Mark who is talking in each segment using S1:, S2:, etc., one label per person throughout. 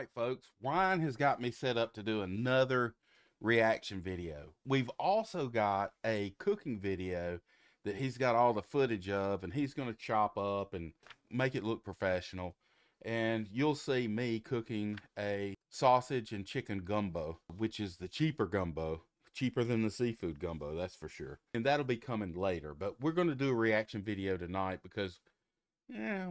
S1: right, folks, Ryan has got me set up to do another reaction video. We've also got a cooking video that he's got all the footage of, and he's going to chop up and make it look professional. And you'll see me cooking a sausage and chicken gumbo, which is the cheaper gumbo. Cheaper than the seafood gumbo, that's for sure. And that'll be coming later. But we're going to do a reaction video tonight because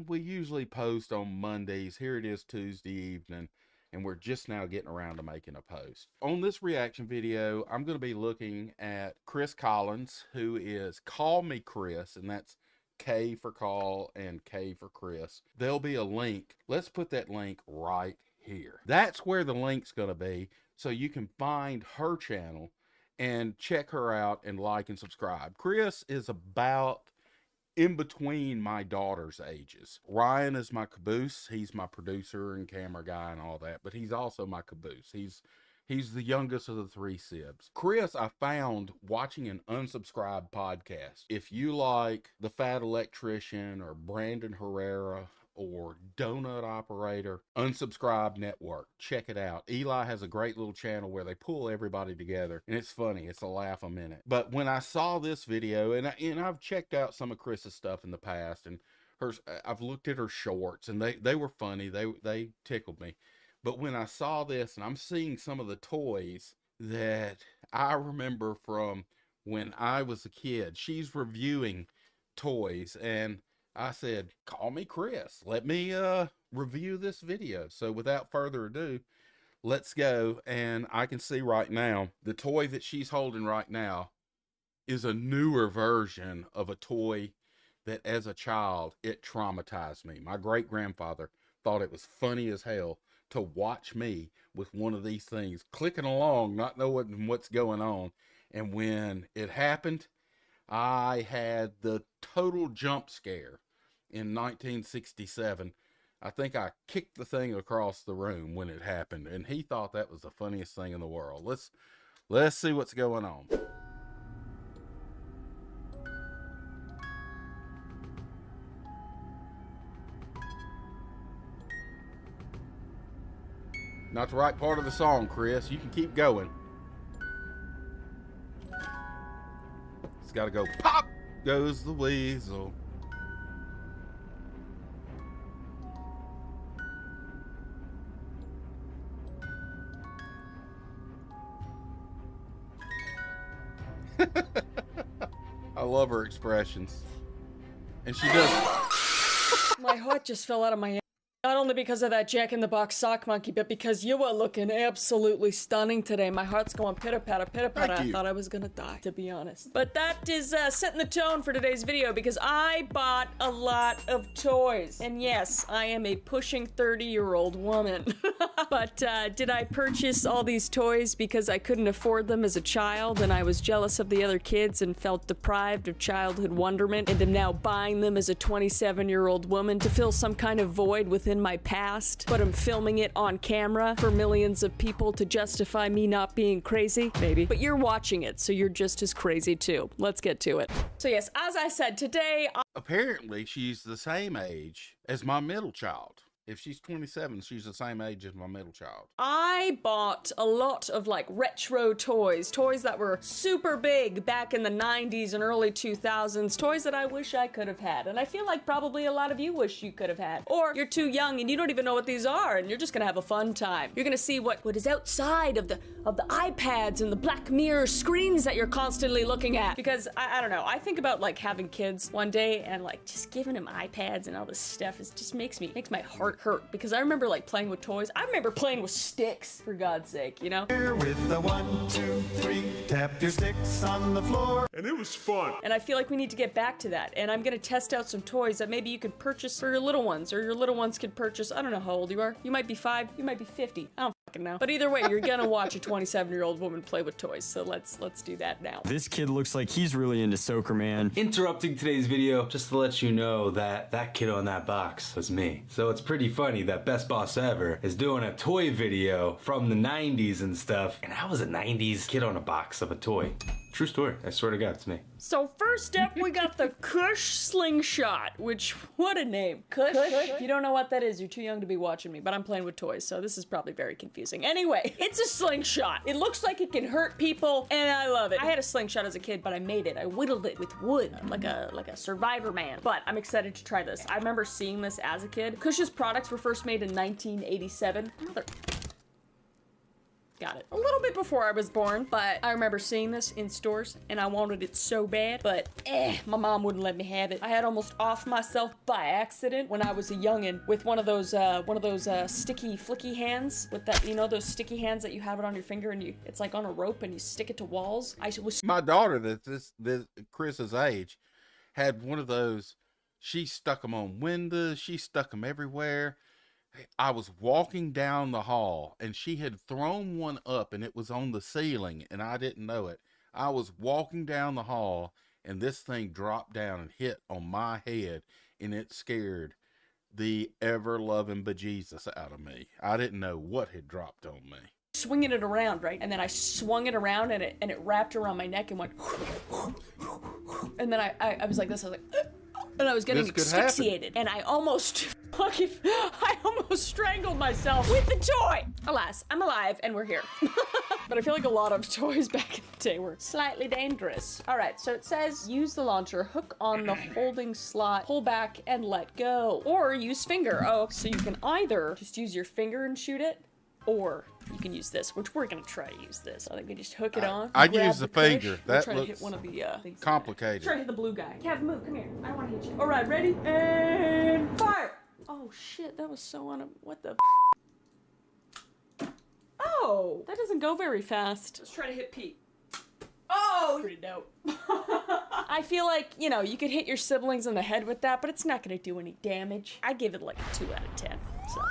S1: we usually post on Mondays. Here it is Tuesday evening, and we're just now getting around to making a post. On this reaction video, I'm going to be looking at Chris Collins, who is Call Me Chris, and that's K for call and K for Chris. There'll be a link. Let's put that link right here. That's where the link's going to be, so you can find her channel and check her out and like and subscribe. Chris is about in between my daughter's ages. Ryan is my caboose. He's my producer and camera guy and all that, but he's also my caboose. He's the youngest of the three sibs. Chris, I found watching an unsubscribed podcast. If you like The Fat Electrician or Brandon Herrera or Donut Operator, Unsubscribed Network, check it out. Eli has a great little channel where they pull everybody together, and it's funny. It's a laugh a minute. But when I saw this video, and I've checked out some of Chris's stuff in the past, and I've looked at her shorts, and they were funny. They tickled me. But when I saw this, and I'm seeing some of the toys that I remember from when I was a kid, she's reviewing toys, and I said, call me Chris. Let me review this video. So without further ado, let's go. And I can see right now, the toy that she's holding right now is a newer version of a toy that as a child, it traumatized me. My great-grandfather thought it was funny as hell to watch me with one of these things clicking along, not knowing what's going on. And when it happened, I had the total jump scare in 1967. I think I kicked the thing across the room when it happened, and he thought that was the funniest thing in the world. Let's see what's going on. Not the right part of the song, Chris. You can keep going. It's got to go pop goes the weasel. I love her expressions. And she does.
S2: My heart just fell out of my head. Not only because of that Jack-in-the-Box sock monkey, but because you are looking absolutely stunning today. My heart's going pitter-patter, pitter-patter. I thought I was gonna die, to be honest. But that is setting the tone for today's video because I bought a lot of toys. And yes, I am a pushing 30-year-old woman. But did I purchase all these toys because I couldn't afford them as a child and I was jealous of the other kids and felt deprived of childhood wonderment and am now buying them as a 27-year-old woman to fill some kind of void within my past, but I'm filming it on camera for millions of people to justify me not being crazy? Maybe. But you're watching it, so you're just as crazy too. Let's get to it. So yes, as I said, today
S1: apparently she's the same age as my middle child. If she's 27, she's the same age as my middle child.
S2: I bought a lot of like retro toys that were super big back in the 90s and early 2000s, toys that I wish I could have had. And I feel like probably a lot of you wish you could have had. Or you're too young and you don't even know what these are and you're just gonna have a fun time. You're gonna see what is outside of the iPads and the Black Mirror screens that you're constantly looking at. Because I don't know, I think about like having kids one day and like just giving them iPads and all this stuff. It just makes my heart hurt because I remember like playing with toys. I remember playing with sticks, for God's sake, you know?
S3: Here with the 1, 2, 3, tap your sticks on the floor. And it was fun.
S2: And I feel like we need to get back to that. And I'm gonna test out some toys that maybe you could purchase for your little ones, or your little ones could purchase. I don't know how old you are. You might be 5, you might be 50. I don't fucking know. But either way, you're gonna watch a 27-year-old woman play with toys. So let's do that now.
S4: This kid looks like he's really into Soaker Man.
S5: Interrupting today's video just to let you know that that kid on that box was me. So it's pretty funny that Best Boss Ever is doing a toy video from the 90s and stuff, and I was a 90s kid on a box of a toy. True story. I swear to God, it's me.
S2: So first up, we got the Kush Slingshot, which, what a name. Kush? If you don't know what that is, you're too young to be watching me, but I'm playing with toys, so this is probably very confusing. Anyway, it's a slingshot. It looks like it can hurt people, and I love it. I had a slingshot as a kid, but I made it. I whittled it with wood, like a survivor man. But I'm excited to try this. I remember seeing this as a kid. Kush's products were first made in 1987. Got it. A little bit before I was born, but I remember seeing this in stores and I wanted it so bad, but my mom wouldn't let me have it. I had almost offed myself by accident when I was a youngin' with one of those sticky flicky hands with that, you know, those sticky hands that you have it on your finger and it's like on a rope and you stick it to walls.
S1: My daughter that's Chris's age had one of those. She stuck them on windows. She stuck them everywhere. I was walking down the hall and she had thrown one up and it was on the ceiling and I didn't know it. I was walking down the hall and this thing dropped down and hit on my head and it scared the ever-loving bejesus out of me. I didn't know what had dropped on me.
S2: Swinging it around, right? And then I swung it around and it wrapped around my neck and went and then I was like this, I was like and I was getting asphyxiated and I almost strangled myself with the toy. Alas, I'm alive and we're here. But I feel like a lot of toys back in the day were slightly dangerous. All right, so it says use the launcher, hook on the holding slot, pull back and let go, or use finger. Oh, so you can either just use your finger and shoot it, or you can use this, which we're gonna try to use this. I think we just hook it on.
S1: I'd use the finger.
S2: That looks to hit one of the things
S1: complicated.
S2: Try to hit the blue guy. Kev, move, come here. I want to hit you. All right, ready? And fire! Oh shit, that was so what the Oh, that doesn't go very fast. Let's try to hit Pete. Oh, pretty dope. I feel like, you know, you could hit your siblings in the head with that, but it's not gonna do any damage. I give it like a 2 out of 10, so.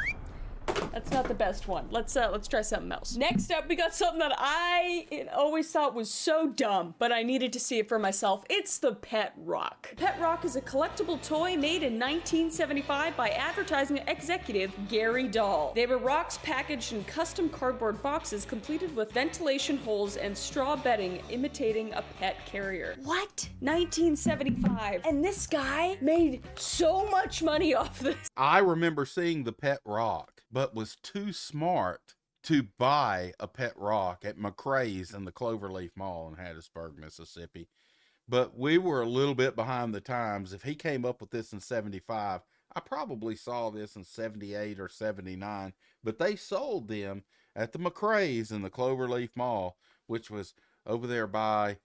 S2: That's not the best one. Let's try something else. Next up, we got something that I always thought was so dumb, but I needed to see it for myself. It's the Pet Rock. Pet Rock is a collectible toy made in 1975 by advertising executive Gary Dahl. They were rocks packaged in custom cardboard boxes completed with ventilation holes and straw bedding imitating a pet carrier. What? 1975. And this guy made so much money off this.
S1: I remember seeing the Pet Rock, but was too smart to buy a Pet Rock at McCrae's in the Cloverleaf Mall in Hattiesburg, Mississippi. But we were a little bit behind the times. If he came up with this in 75, I probably saw this in 78 or 79, but they sold them at the McCrae's in the Cloverleaf Mall, which was over there by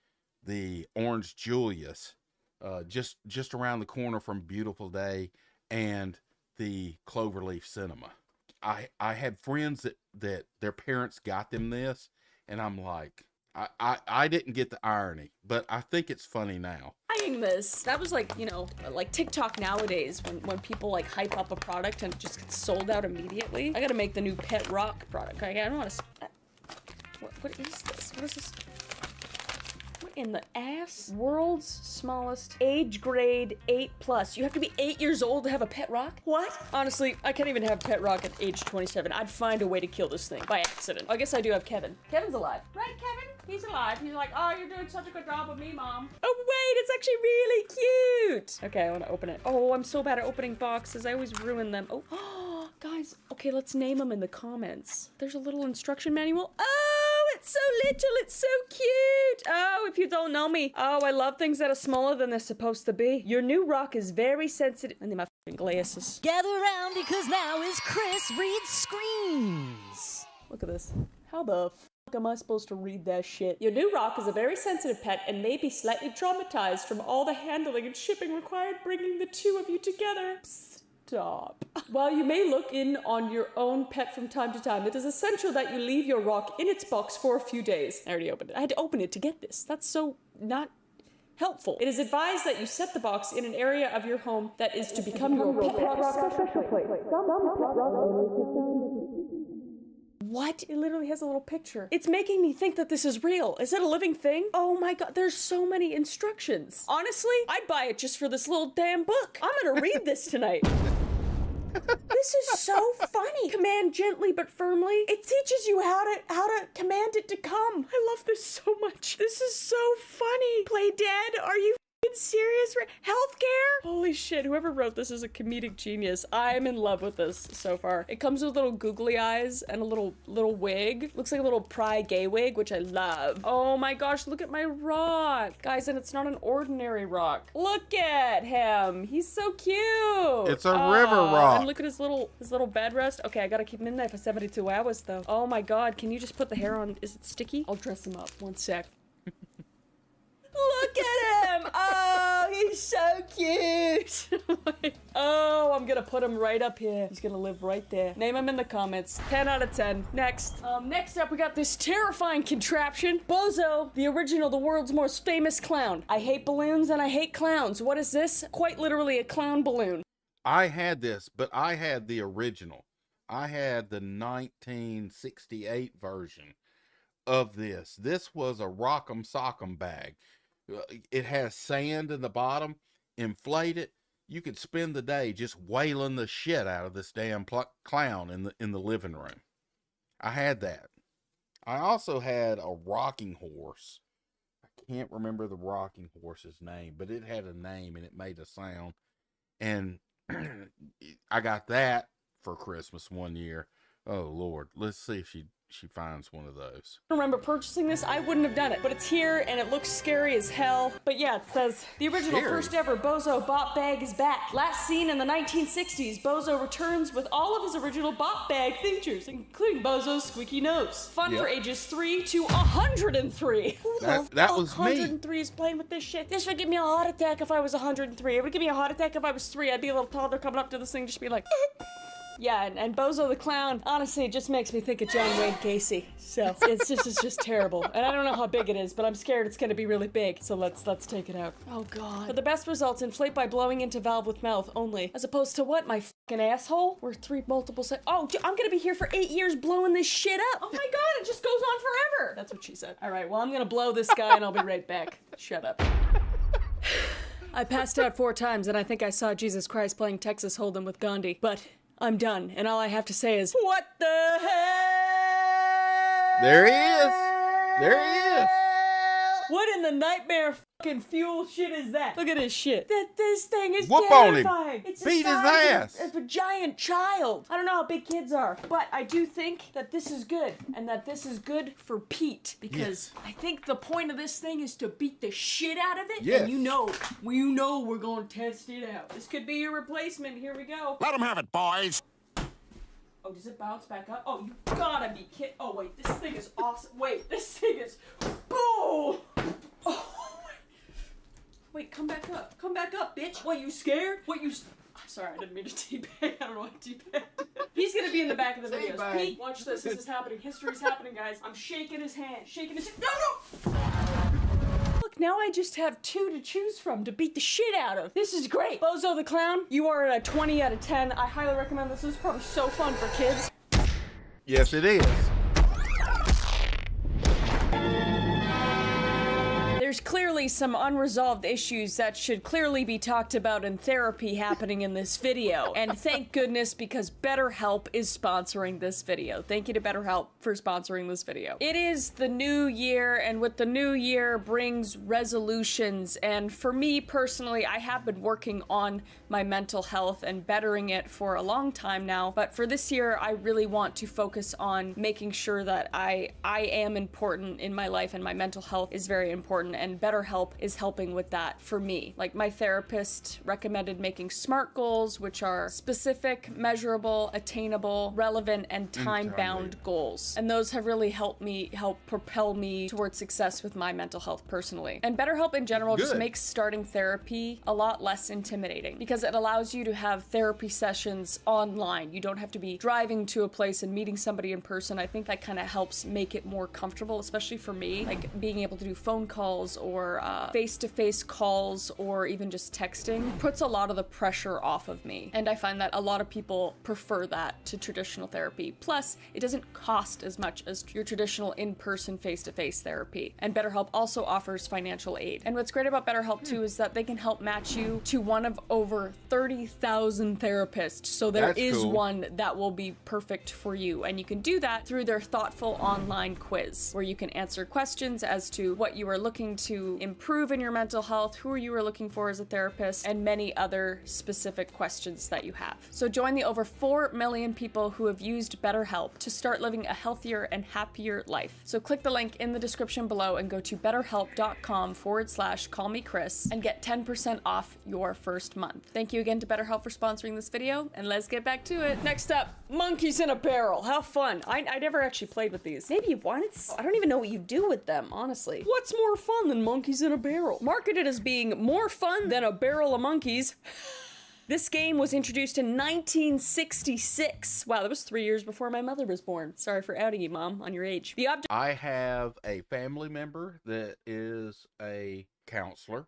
S1: the Orange Julius, just around the corner from Beautiful Day and the Cloverleaf Cinema. I had friends that their parents got them this, and I'm like, I didn't get the irony, but I think it's funny now.
S2: Buying this, that was like, you know, like TikTok nowadays when people like hype up a product and it just gets sold out immediately. I gotta make the new Pet Rock product. I don't want to. What is this? What is this? What in the ass? World's smallest age grade 8+. You have to be 8 years old to have a Pet Rock? What? Honestly, I can't even have Pet Rock at age 27. I'd find a way to kill this thing by accident. I guess I do have Kevin. Kevin's alive. Right, Kevin? He's alive. He's like, oh, you're doing such a good job with me, Mom. Oh, wait, it's actually really cute. Okay, I want to open it. Oh, I'm so bad at opening boxes. I always ruin them. Oh, guys. Okay, let's name them in the comments. There's a little instruction manual. Oh, it's so little. It's so cute. Oh, if you don't know me. Oh, I love things that are smaller than they're supposed to be. Your new rock is very sensitive. I need my f***ing glasses.
S6: Gather around because now is Chris Reads Screens.
S2: Look at this. How the f*** am I supposed to read that shit? Your new rock is a very sensitive pet and may be slightly traumatized from all the handling and shipping required bringing the two of you together. Stop. While you may look in on your own pet from time to time, it is essential that you leave your rock in its box for a few days. I already opened it. I had to open it to get this. That's so not helpful. It is advised that you set the box in an area of your home that is to become your pet rock special place. What? It literally has a little picture. It's making me think that this is real. Is it a living thing? Oh my god, there's so many instructions. Honestly, I'd buy it just for this little damn book. I'm gonna read this tonight. This is so funny. Command gently but firmly. It teaches you how to command it to come. I love this so much. This is so funny. Play dead? Are you serious? Healthcare? Holy shit, whoever wrote this is a comedic genius. I'm in love with this so far. It comes with little googly eyes and a little wig. Looks like a little pry gay wig, which I love. Oh my gosh, look at my rock. Guys, and it's not an ordinary rock. Look at him. He's so cute.
S1: It's a river rock.
S2: And look at his little bed rest. Okay, I gotta keep him in there for 72 hours though. Oh my god, can you just put the hair on? Is it sticky? I'll dress him up. One sec. Look at him! Oh, he's so cute! Oh, I'm gonna put him right up here. He's gonna live right there. Name him in the comments. 10 out of 10. Next. Next up, we got this terrifying contraption. Bozo, the original, the world's most famous clown. I hate balloons and I hate clowns. What is this? Quite literally a clown balloon.
S1: I had this, but I had the original. I had the 1968 version of this. This was a rock'em sock'em bag. It has sand in the bottom. Inflate it. You could spend the day just wailing the shit out of this damn clown in the living room. I had that. I also had a rocking horse. I can't remember the rocking horse's name, but it had a name and it made a sound. And I got that for Christmas one year. Oh Lord, let's see if she finds one of those.
S2: I remember purchasing this. I wouldn't have done it, but it's here and it looks scary as hell. But yeah, it says the original first ever Bozo Bop Bag is back. Last seen in the 1960s, Bozo returns with all of his original Bop Bag features, including Bozo's squeaky nose. Fun for ages 3 to 103. Who
S1: that was me.
S2: 103 is playing with this shit. This would give me a heart attack if I was 103. It would give me a heart attack if I was 3. I'd be a little toddler coming up to this thing, just be like. Yeah, and Bozo the Clown, honestly, it just makes me think of John Wayne Gacy. So it's just terrible. And I don't know how big it is, but I'm scared it's gonna be really big. So let's take it out. Oh god. But the best results inflate by blowing into valve with mouth only. As opposed to what, my fucking asshole? We're 3 multiple Oh, I'm gonna be here for 8 years blowing this shit up. Oh my god, it just goes on forever. That's what she said. All right, well, I'm gonna blow this guy and I'll be right back. Shut up. I passed out 4 times and I think I saw Jesus Christ playing Texas Hold'em with Gandhi. But I'm done, and all I have to say is, what the hell?
S1: There he is. There he is.
S2: What in the nightmare fucking fuel shit is that? Look at this shit. This thing is
S1: Whoop
S2: terrifying.
S1: on him.
S2: It's
S1: Beat his ass.
S2: Of a giant child. I don't know how big kids are, but I do think that this is good, and that this is good for Pete, because I think the point of this thing is to beat the shit out of it.
S1: Yes.
S2: And you know we're gonna test it out. This could be your replacement. Here we go.
S3: Let him have it, boys.
S2: Oh, does it bounce back up? Oh, you gotta be kidding. Oh, wait, this thing is awesome. Wait, this thing is... Boom! Oh, wait, come back up. Come back up, bitch. What, you scared? What, you... Sorry, I didn't mean to teabag. I don't know why I teabagged. He's gonna be in the back of the video. Pete, watch this. This is happening. History's happening, guys. I'm shaking his hand. Shaking his... No! Look, now I just have 2 to choose from to beat the shit out of. This is great. Bozo the Clown, you are at a 20 out of 10. I highly recommend this. This is probably so fun for kids.
S1: Yes, it is.
S2: There's clearly some unresolved issues that should clearly be talked about in therapy happening in this video. And thank goodness, because BetterHelp is sponsoring this video. Thank you to BetterHelp for sponsoring this video. It is the new year, and with the new year brings resolutions. And for me personally, I have been working on my mental health and bettering it for a long time now. But for this year, I really want to focus on making sure that I am important in my life, and my mental health is very important. And BetterHelp is helping with that for me. Like, my therapist recommended making SMART goals, which are specific, measurable, attainable, relevant, and time-bound goals. And those have really helped propel me towards success with my mental health personally. And BetterHelp in general just makes starting therapy a lot less intimidating, because it allows you to have therapy sessions online. You don't have to be driving to a place and meeting somebody in person. I think that kind of helps make it more comfortable, especially for me. Like, being able to do phone calls calls or face-to-face calls or even just texting puts a lot of the pressure off of me. And I find that a lot of people prefer that to traditional therapy. Plus, it doesn't cost as much as your traditional in-person face-to-face therapy. And BetterHelp also offers financial aid. And what's great about BetterHelp too is that they can help match you to one of over 30,000 therapists. So there is one that will be perfect for you. And you can do that through their thoughtful online quiz, where you can answer questions as to what you are looking to improve in your mental health, who you are looking for as a therapist, and many other specific questions that you have. So join the over 4 million people who have used BetterHelp to start living a healthier and happier life. So click the link in the description below and go to betterhelp.com/callmekris and get 10% off your first month. Thank you again to BetterHelp for sponsoring this video, and let's get back to it. Next up, monkeys in a barrel. How fun. I never actually played with these.
S7: Maybe once? I don't even know what you do with them, honestly.
S2: What's more fun than monkeys in a barrel? Marketed as being more fun than a barrel of monkeys. This game was introduced in 1966. Wow, that was 3 years before my mother was born. Sorry for outing you, Mom, on your age.
S1: I have a family member that is a counselor,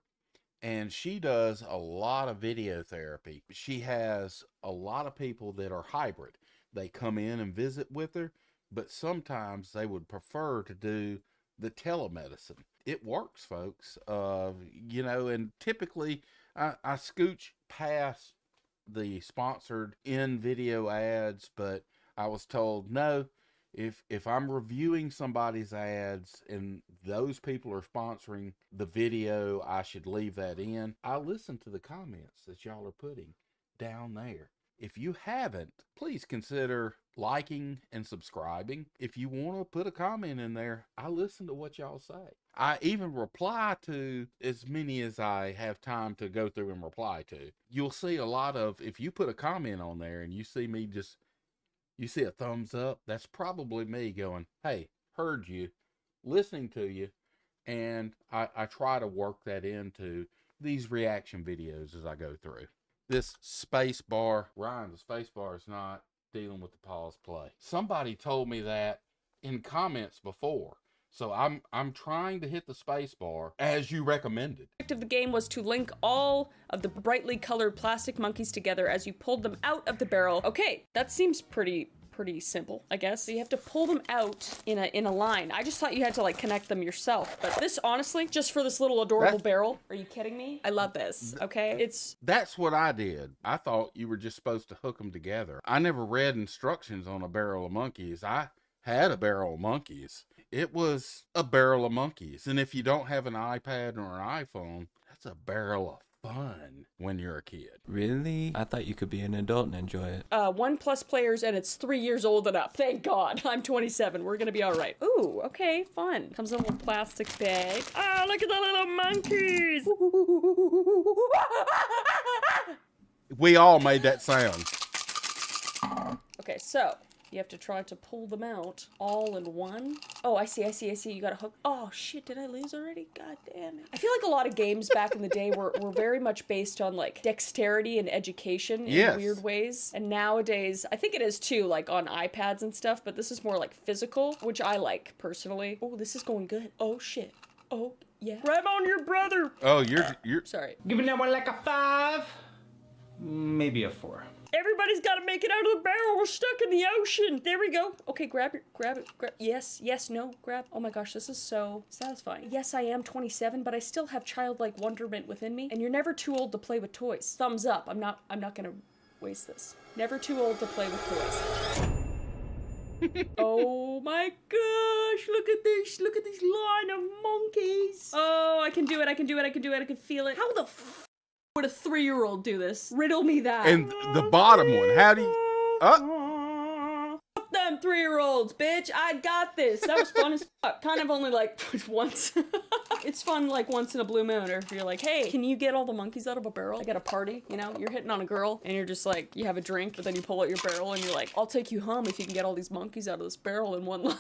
S1: and she does a lot of video therapy. She has a lot of people that are hybrid. They come in and visit with her, but sometimes they would prefer to do the telemedicine. It works, folks. You know, and typically I scooch past the sponsored in-video ads, but I was told, no, if I'm reviewing somebody's ads and those people are sponsoring the video, I should leave that in. I listen to the comments that y'all are putting down there. If you haven't, please consider liking and subscribing. If you want to put a comment in there, I listen to what y'all say. I even reply to as many as I have time to go through and reply to. You'll see a lot of, if you put a comment on there and you see me just, you see a thumbs up, that's probably me going, hey, heard you, listening to you. And I try to work that into these reaction videos as I go through. This space bar, Ryan, the space bar is not dealing with the pause play. Somebody told me that in comments before. So I'm trying to hit the space bar as you recommended.
S2: The object of the game was to link all of the brightly colored plastic monkeys together as you pulled them out of the barrel. Okay, that seems pretty simple, I guess. So you have to pull them out in a line. I just thought you had to like connect them yourself. But this, honestly, just for this little adorable barrel. Are you kidding me? I love this, okay?
S1: That's what I did. I thought you were just supposed to hook them together. I never read instructions on a barrel of monkeys. I had a barrel of monkeys. It was a barrel of monkeys. And if you don't have an iPad or an iPhone, that's a barrel of fun when you're a kid.
S8: Really? I thought you could be an adult and enjoy it.
S2: 1+ players, and it's 3 years old and up. Thank God. I'm 27. We're gonna be all right. Ooh, okay, fun. Comes in a little plastic bag. Ah, look at the little monkeys.
S1: We all made that sound.
S2: Okay, so you have to try to pull them out all in one. Oh, I see. You gotta hook. Oh, shit, did I lose already? God damn it. I feel like a lot of games back in the day were very much based on, like, dexterity and education in weird ways. And nowadays, I think it is too, like, on iPads and stuff, but this is more, like, physical, which I like, personally. Oh, this is going good. Oh, shit. Oh, yeah. Grab on your brother!
S1: Oh, you're...
S2: Sorry.
S5: Giving that one like a 5, maybe a 4.
S2: Everybody's got to make it out of the barrel. We're stuck in the ocean. There we go. Okay, grab it. Yes, no, grab. Oh my gosh, this is so satisfying. Yes, I am 27, but I still have childlike wonderment within me. And you're never too old to play with toys. Thumbs up. I'm not gonna waste this. Never too old to play with toys. Oh my gosh, look at this. Look at this line of monkeys. Oh, I can do it. I can feel it. How the would a 3-year-old do this? Riddle me that.
S1: And the bottom one, how do you...
S2: Fuck them 3-year-olds, bitch. I got this. That was fun as fuck. Kind of only like once. It's fun like once in a blue moon, or if you're like, hey, can you get all the monkeys out of a barrel? Like at a party, you know? You're hitting on a girl and you're just like, you have a drink, but then you pull out your barrel and you're like, I'll take you home if you can get all these monkeys out of this barrel in one line.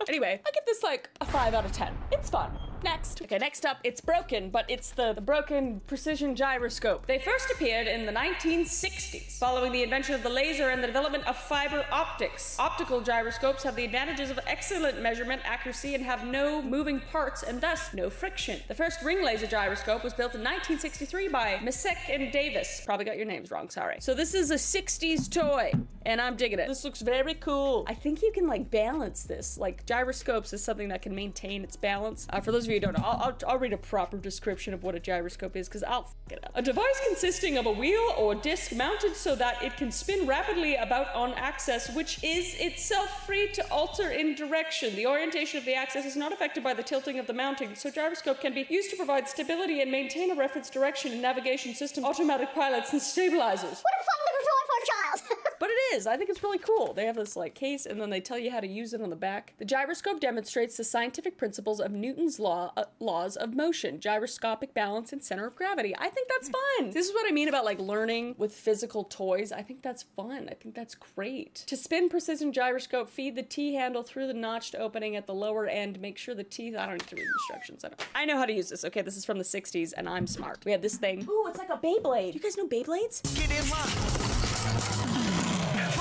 S2: Anyway, I give this like a 5 out of 10. It's fun. Next. Okay, next up, it's broken, but it's the broken precision gyroscope. They first appeared in the 1960s, following the invention of the laser and the development of fiber optics. Optical gyroscopes have the advantages of excellent measurement accuracy and have no moving parts and thus no friction. The first ring laser gyroscope was built in 1963 by Masek and Davis. Probably got your names wrong, sorry. So this is a 60s toy, and I'm digging it. This looks very cool. I think you can like balance this. Like gyroscopes is something that can maintain its balance. For those of you who don't know, I'll read a proper description of what a gyroscope is because I'll f it up. A device consisting of a wheel or disc mounted so that it can spin rapidly about on axis, which is itself free to alter in direction. The orientation of the axis is not affected by the tilting of the mounting, so gyroscope can be used to provide stability and maintain a reference direction in navigation systems, automatic pilots, and stabilizers.
S9: What a fun little toy for a child!
S2: But it is. I think it's really cool. They have this like case and then they tell you how to use it on the back. The gyroscope demonstrates the scientific principles of Newton's laws of motion, gyroscopic balance, and center of gravity. I think that's fun. This is what I mean about like learning with physical toys. I think that's fun. I think that's great. To spin precision gyroscope, feed the T-handle through the notched opening at the lower end. Make sure the teeth, I don't need to read instructions. I know how to use this. Okay, this is from the 60s and I'm smart. We have this thing.
S7: Ooh, it's like a Beyblade.
S2: You guys know Beyblades? Get in line.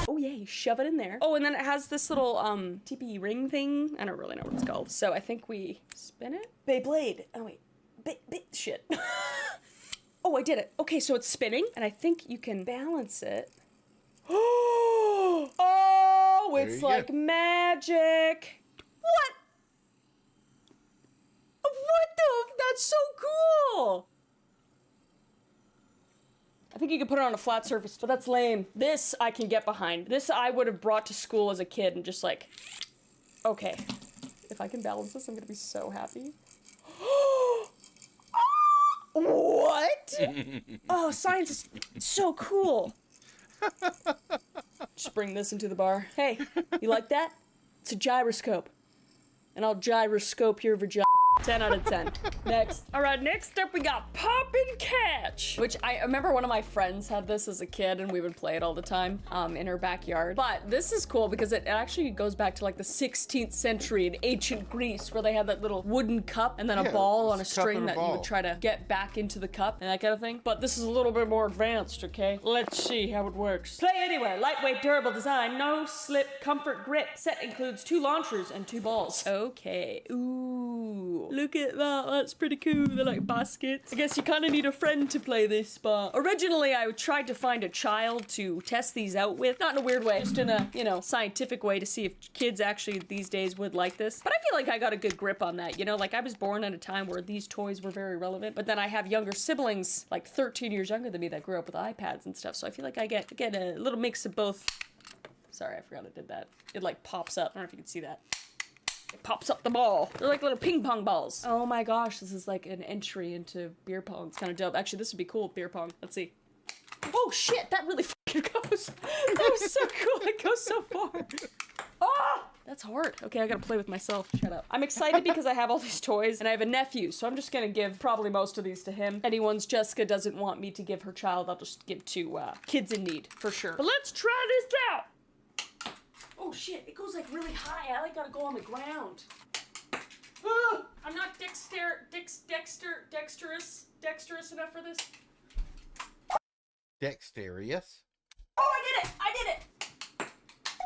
S2: Oh yeah, you shove it in there. Oh, and then it has this little TP ring thing. I don't really know what it's called. So I think we spin it. Beyblade. Oh wait, shit. Oh, I did it. Okay, so it's spinning, and I think you can balance it. Oh, it's like magic. What? What the? That's so cool. I think you can put it on a flat surface, but that's lame. This I can get behind. This I would have brought to school as a kid and just like, okay, if I can balance this, I'm gonna be so happy. What? Oh, science is so cool. Just bring this into the bar. Hey, you like that? It's a gyroscope. And I'll gyroscope your vagina. 10 out of 10. Next. All right, next up we got Pop and Catch, which I remember one of my friends had this as a kid and we would play it all the time in her backyard. But this is cool because it actually goes back to like the 16th century in ancient Greece where they had that little wooden cup and then a ball on a string that you would try to get back into the cup and that kind of thing. But this is a little bit more advanced, okay? Let's see how it works. Play anywhere. Lightweight, durable design, no slip, comfort grip. Set includes 2 launchers and 2 balls. Okay. Ooh. Look at that, that's pretty cool. They're like baskets. I guess you kind of need a friend to play this, but originally I tried to find a child to test these out with. Not in a weird way, just in a, you know, scientific way to see if kids actually these days would like this. But I feel like I got a good grip on that, you know? Like I was born at a time where these toys were very relevant, but then I have younger siblings, like 13 years younger than me, that grew up with iPads and stuff, so I feel like I get a little mix of both. Sorry, I forgot I did that. It like pops up. I don't know if you can see that. It pops up the ball. They're like little ping pong balls. Oh my gosh, this is like an entry into beer pong. It's kind of dope. Actually, this would be cool with beer pong. Let's see. Oh shit, that really fucking goes. That was so cool. It goes so far. Oh! That's hard. Okay, I gotta play with myself. Shut up. I'm excited because I have all these toys and I have a nephew, so I'm just gonna give probably most of these to him. Anyone's Jessica doesn't want me to give her child, I'll just give to kids in need, for sure. But let's try this out! Oh shit, it goes like really high. I like gotta go on the ground. I'm not dexterous enough for this.
S1: Dexterous?
S2: Oh, I did it!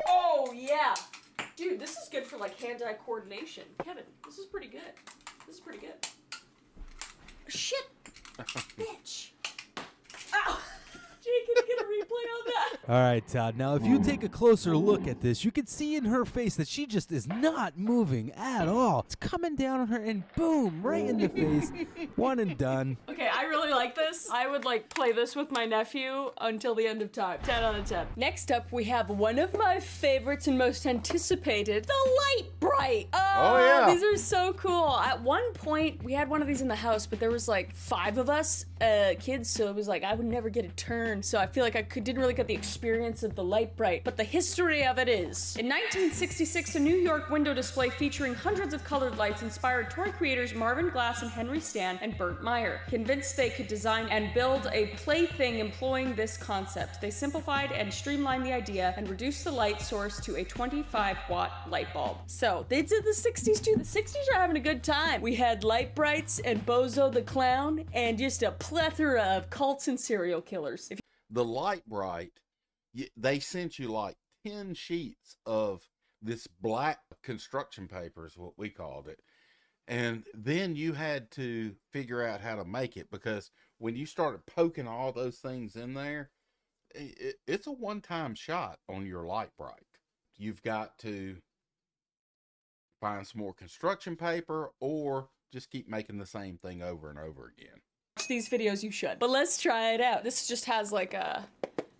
S2: Oh yeah. Dude, this is good for like hand-eye coordination. Kevin, this is pretty good. This is pretty good. Shit! Bitch! Ow! Jake, can I get a replay on that?
S10: All right, Todd. Now, if you take a closer look at this, you can see in her face that she just is not moving at all. It's coming down on her and boom, right in the face. One and done.
S2: Okay, I really like this. I would like play this with my nephew until the end of time. 10 out of 10. Next up, we have one of my favorites and most anticipated, the Light Bright. Oh yeah. These are so cool. At one point, we had one of these in the house, but there was like 5 of us kids, so it was like I would never get a turn. So I feel like I didn't really get the experience experience of the light bright, but the history of it is. In 1966, a New York window display featuring hundreds of colored lights inspired toy creators Marvin Glass and Henry Stan and Burt Meyer. Convinced they could design and build a plaything employing this concept, they simplified and streamlined the idea and reduced the light source to a 25-watt light bulb. So, they did the 60s too. The 60s are having a good time. We had light brights and Bozo the Clown and just a plethora of cults and serial killers.
S1: The light bright, they sent you like 10 sheets of this black construction paper is what we called it. And then you had to figure out how to make it, because when you started poking all those things in there, it's a one-time shot on your light bright. You've got to find some more construction paper or just keep making the same thing over and over again.
S2: Watch these videos, you should. But let's try it out. This just has like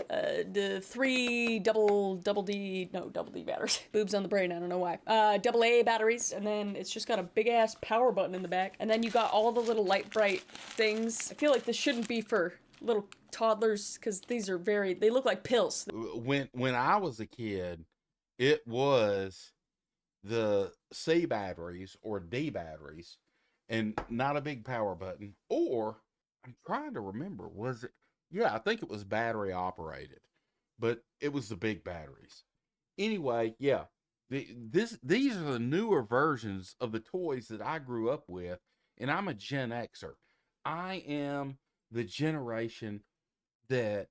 S2: the 3 double D batteries. Boobs on the brain, I don't know why. Double A batteries, and then it's just got a big ass power button in the back. And then you got all the little light bright things. I feel like this shouldn't be for little toddlers, because these are they look like pills.
S1: When I was a kid, it was the C batteries or D batteries and not a big power button. Or I'm trying to remember, was it? Yeah, I think it was battery operated, but it was the big batteries. Anyway, yeah, these are the newer versions of the toys that I grew up with, and I'm a Gen Xer. I am the generation that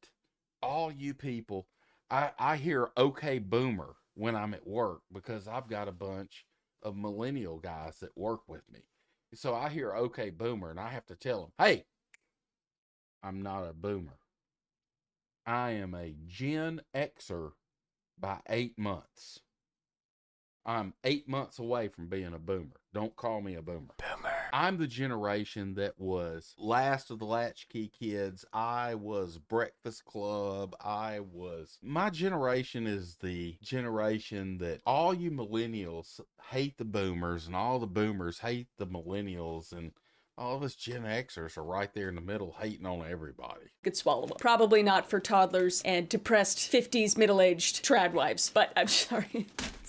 S1: all you people, I hear okay boomer when I'm at work, because I've got a bunch of millennial guys that work with me. So I hear okay boomer and I have to tell them, hey, I'm not a boomer. I am a Gen Xer by 8 months. I'm 8 months away from being a boomer. Don't call me a boomer. Boomer. I'm the generation that was last of the latchkey kids. I was Breakfast Club. My generation is the generation that all you millennials hate the boomers, and all the boomers hate the millennials, and all of us Gen Xers are right there in the middle hating on everybody.
S2: Could swallow them. Probably not for toddlers and depressed 50s middle-aged trad wives, but I'm sorry.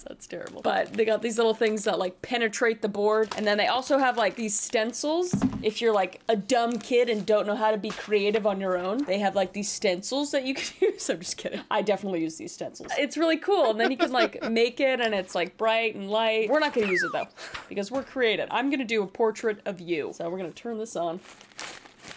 S2: That's terrible. But they got these little things that like penetrate the board, and then they also have like these stencils. If you're like a dumb kid and don't know how to be creative on your own, they have like these stencils that you can use. I'm just kidding. I definitely use these stencils. It's really cool, and then you can like make it, and it's like bright and light. We're not gonna use it though, because we're creative. I'm gonna do a portrait of you. So we're gonna turn this on.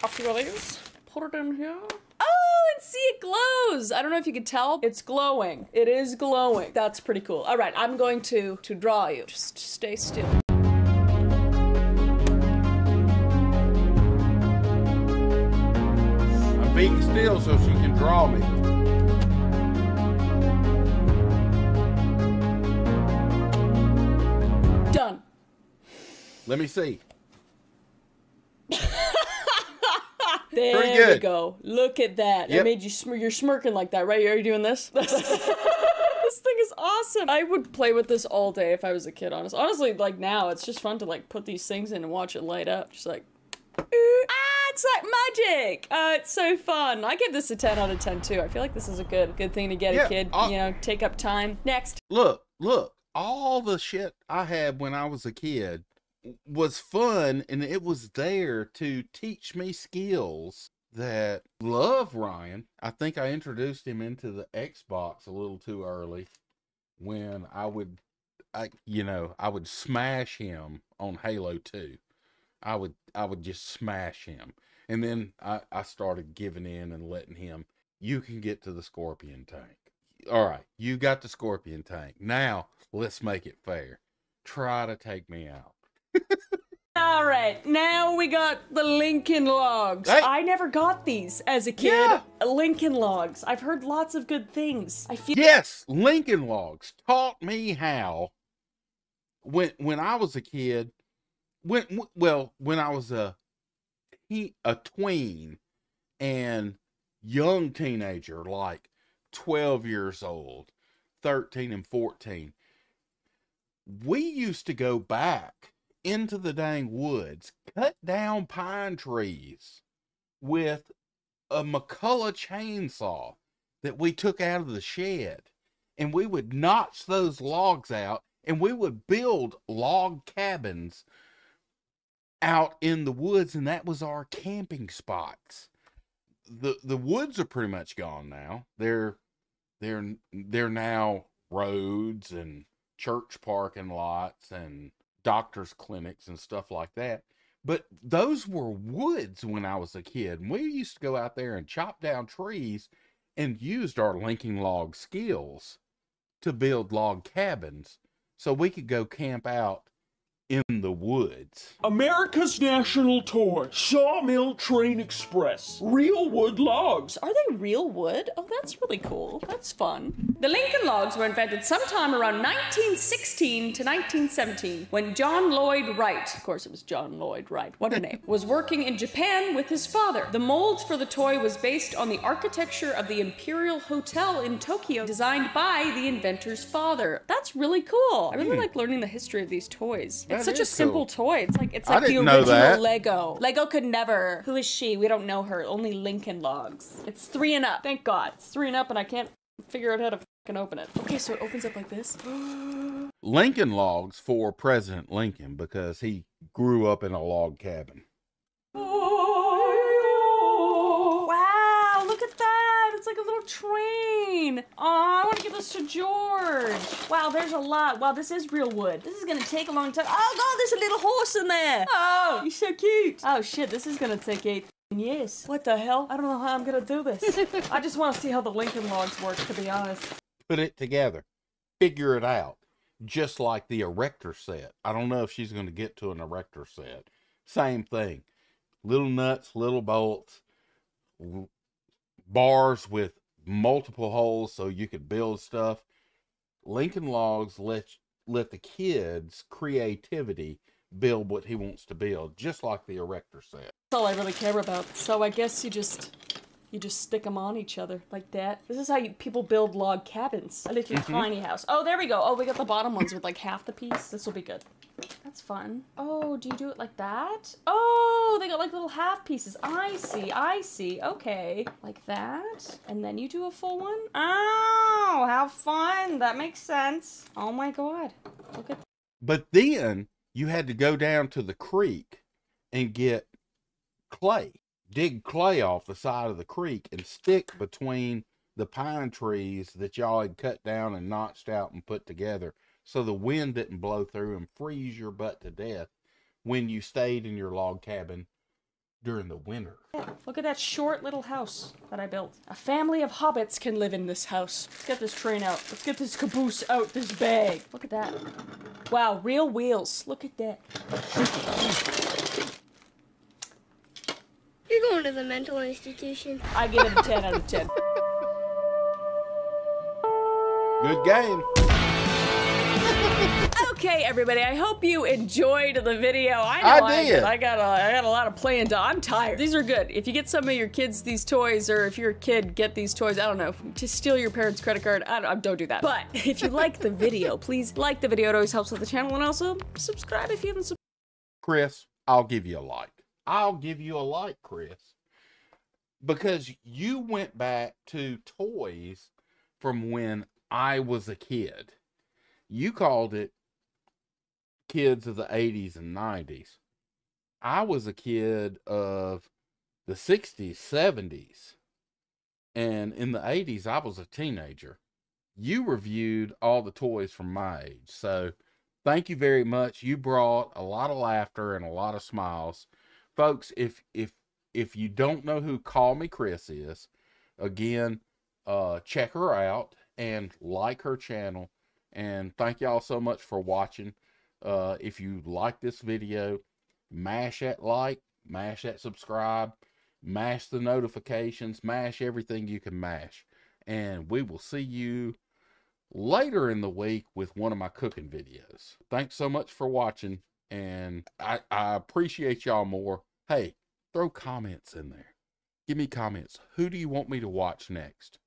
S2: A few of these. Put it in here. Oh, and see, it glows. I don't know if you can tell. It's glowing. It is glowing. That's pretty cool. All right, I'm going to draw you. Just stay still.
S1: I'm being still so she can draw me.
S2: Done.
S1: Let me see.
S2: There we go. Look at that.
S1: Yep.
S2: It made you you're smirking like that, right? Are you doing this? This thing is awesome. I would play with this all day if I was a kid, honestly, like now, it's just fun to like put these things in and watch it light up. Just like, it's like magic. It's so fun. I give this a 10 out of 10 too. I feel like this is a good thing to get a kid, you know, take up time. Next.
S1: Look, all the shit I had when I was a kid was fun, and it was there to teach me skills that love Ryan. I think I introduced him into the Xbox a little too early when I would smash him on Halo 2. I would just smash him. And then I started giving in and letting him, you can get to the Scorpion tank. All right, you got the Scorpion tank. Now, let's make it fair. Try to take me out.
S2: All right, now we got the Lincoln Logs.
S1: Hey.
S2: I never got these as a kid.
S1: Yeah.
S2: Lincoln Logs. I've heard lots of good things. I feel
S1: Yes, Lincoln Logs taught me how. When I was a kid, when I was a tween and young teenager, like 12 years old, 13 and 14, we used to go back into the dang woods, cut down pine trees with a McCullough chainsaw that we took out of the shed, and we would notch those logs out, and we would build log cabins out in the woods, and that was our camping spots. The woods are pretty much gone now. They're now roads and church parking lots and doctors' clinics and stuff like that. But those were woods when I was a kid. And we used to go out there and chop down trees and used our linking log skills to build log cabins so we could go camp out in the woods.
S11: America's national toy, Sawmill Train Express. Real wood logs.
S7: Are they real wood? Oh, that's really cool. That's fun.
S2: The Lincoln Logs were invented sometime around 1916 to 1917 when John Lloyd Wright, of course it was John Lloyd Wright, what a name, was working in Japan with his father. The mold for the toy was based on the architecture of the Imperial Hotel in Tokyo, designed by the inventor's father. That's really cool. I really like learning the history of these toys. It's such a simple toy. It's like the original Lego. Lego could never. Who is she? We don't know her. Only Lincoln Logs. It's 3 and up. Thank God. It's 3 and up and I can't figure out how to fucking open it. Okay, so it opens up like this.
S1: Lincoln Logs for President Lincoln because he grew up in a log cabin.
S2: Wow, look at that. It's like a little train. Oh, I want to give this to George. Wow, there's a lot. Wow, this is real wood. This is going to take a long time. Oh, God, there's a little horse in there. Oh, he's so cute. Oh, shit, this is going to take 8 years. What the hell? I don't know how I'm going to do this. I just want to see how the Lincoln Logs work, to be honest.
S1: Put it together. Figure it out. Just like the erector set. I don't know if she's going to get to an erector set. Same thing. Little nuts, little bolts, bars with multiple holes so you could build stuff. Lincoln Logs let the kids' creativity build what he wants to build, just like the erector set.
S2: That's all I really care about. So I guess you just stick them on each other like that. This is how people build log cabins. A little tiny house. Oh, there we go. Oh, we got the bottom ones with like half the piece. This will be good. That's fun. Oh, do you do it like that? Oh, they got like little half pieces. I see. Okay. Like that. And then you do a full one? Oh, how fun. That makes sense. Oh my God. Look at that.
S1: But then you had to go down to the creek and get clay. Dig clay off the side of the creek and stick between the pine trees that y'all had cut down and notched out and put together so the wind didn't blow through and freeze your butt to death when you stayed in your log cabin during the winter.
S2: Look at that short little house that I built. A family of hobbits can live in this house. Let's get this train out. Let's get this caboose out this bag. Look at that. Wow, real wheels. Look at that.
S9: You're going to the mental institution.
S2: I give it a 10 out of 10.
S1: Good game.
S2: Okay, everybody, I hope you enjoyed the video. I did. I got a lot of playing to. I'm tired. These are good. If you get some of your kids these toys, or if you're a kid, get these toys. I don't know. Just steal your parents' credit card. Don't do that. But if you like the video, please like the video. It always helps with the channel. And also, subscribe if you haven't subscribed.
S1: Chris, I'll give you a like. I'll give you a like, Chris. Because you went back to toys from when I was a kid. You called it kids of the 80s and 90s. I was a kid of the 60s, 70s. And in the 80s, I was a teenager. You reviewed all the toys from my age. So thank you very much. You brought a lot of laughter and a lot of smiles. Folks, if you don't know who Kallmekris is, again, check her out and like her channel. And thank y'all so much for watching. If you like this video, mash that like, mash that subscribe, mash the notifications, mash everything you can mash. And we will see you later in the week with one of my cooking videos. Thanks so much for watching. And I appreciate y'all more. Hey, throw comments in there. Give me comments. Who do you want me to watch next?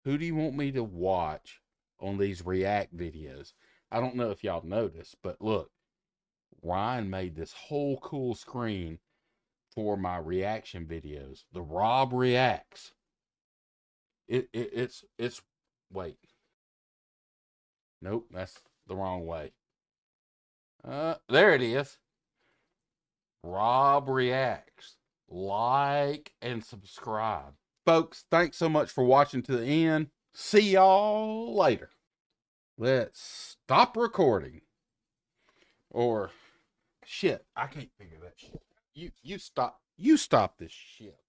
S1: Who do you want me to watch on these react videos? I don't know if y'all noticed, but look, Ryan made this whole cool screen for my reaction videos. The Rob Reacts. It's wait. Nope, that's the wrong way. There it is. Rob Reacts. Like and subscribe. Folks, thanks so much for watching to the end. See y'all later. Let's stop recording. Or shit, I can't figure that shit. You stop this shit.